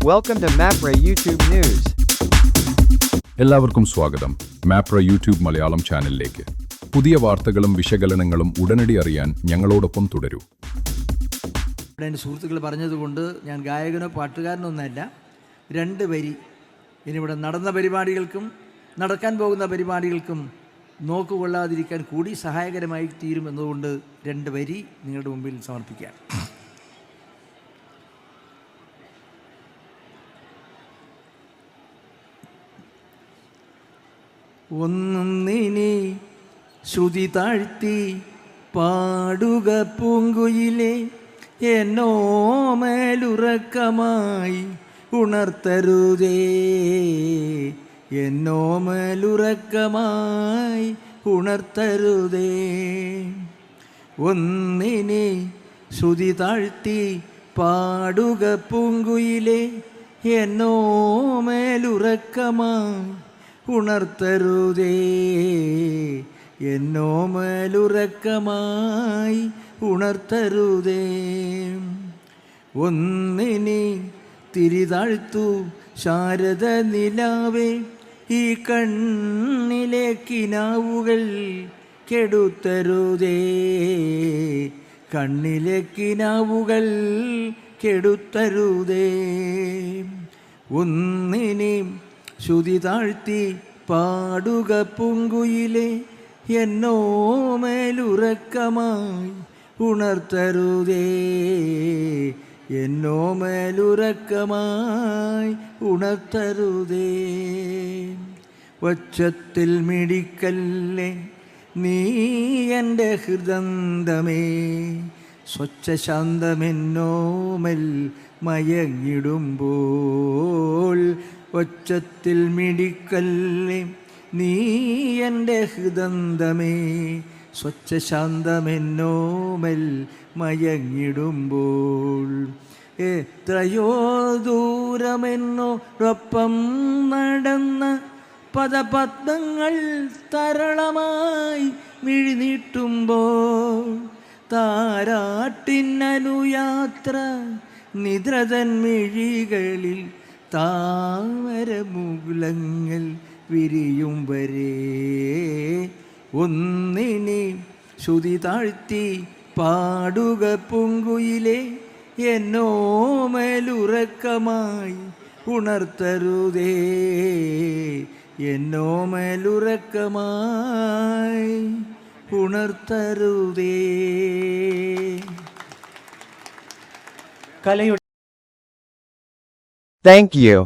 Welcome to MAPRA YouTube News. എല്ലാവർക്കും സ്വാഗതം Mapra YouTube Malayalam ചാനലിലേക്ക്. പുതിയ വാർത്തകളും വിശകലനങ്ങളും ഉടനടി അറിയാൻ ഞങ്ങളോടൊപ്പം തുടരൂ. എൻ്റെ സുഹൃത്തുക്കൾ പറഞ്ഞതുകൊണ്ട് ഞാൻ ഗായകനോ പാട്ടുകാരനോ ഒന്നല്ല. രണ്ട് വരി ഇനിയിവിടെ നടന്ന പരിപാടികൾക്കും നടക്കാൻ പോകുന്ന പരിപാടികൾക്കും നോക്കുകൊള്ളാതിരിക്കാൻ കൂടി സഹായകരമായി തീരുമെന്നതുകൊണ്ട് രണ്ട് വരി നിങ്ങളുടെ മുമ്പിൽ സമർപ്പിക്കാം. ഒന്നും നീ ശ്രുതി താഴ്ത്തി പാടുക പൂങ്കുയിലെ എന്നോ മേലുറക്കമായി ഉണർത്തരുതേ, എന്നോ മേലുറക്കമായി ഉണർത്തരുതേ. ഒന്നിനെ ശ്രുതി താഴ്ത്തി പാടുക പൂങ്കുയിലെ എന്നോ മേലുറക്കമായി ഉണർത്തരുതേ, എന്നോ മേലുറക്കമായി ഉണർത്തരുതേ. ഒന്നിനെ തിരിതാഴ്ത്തു ശാരദ നിലാവേ, ഈ കണ്ണിലെ കിനാവുകൾ കെടുത്തരുതേ, കണ്ണിലെ കിനാവുകൾ കെടുത്തരുതേ. ഒന്നിനെ ശ്രുതി താഴ്ത്തി പാടുക പൂങ്കുയിലെ എന്നോ മേലുറക്കമായി ഉണർത്തരുതേ, എന്നോ മേലുറക്കമായി ഉണർത്തരുതേ. വച്ചത്തിൽ മിടിക്കല്ലേ നീ എൻ്റെ ഹൃദന്തമേ, സ്വച്ഛശാന്തമെന്നോമൽ മയങ്ങിടുമ്പോൾ. ഒച്ചത്തിൽ മിടിക്കല്ലേ നീ എൻ്റെ ഹൃദന്തമേ, സ്വച്ഛശാന്തമെന്നോമൽ മയങ്ങിടുമ്പോൾ. എത്രയോ ദൂരമെന്നോടൊപ്പം നടന്ന പദപദ്മങ്ങൾ തരളമായി മിഴിനീട്ടുമ്പോൾ. താരാട്ടിനനുയാത്ര നിദ്രതൻ മിഴികളിൽ താമരമുകുലങ്ങൾ വിരിയും വരെ. ഒന്നിനെ ശ്രുതി താഴ്ത്തി പാടുക പൂങ്കുയിലെ എന്നോ മേലുറക്കമായി ഉണർത്തരുതേ, എന്നോ മേലുറക്കമായി ഉണർത്തരുതേ. Thank you.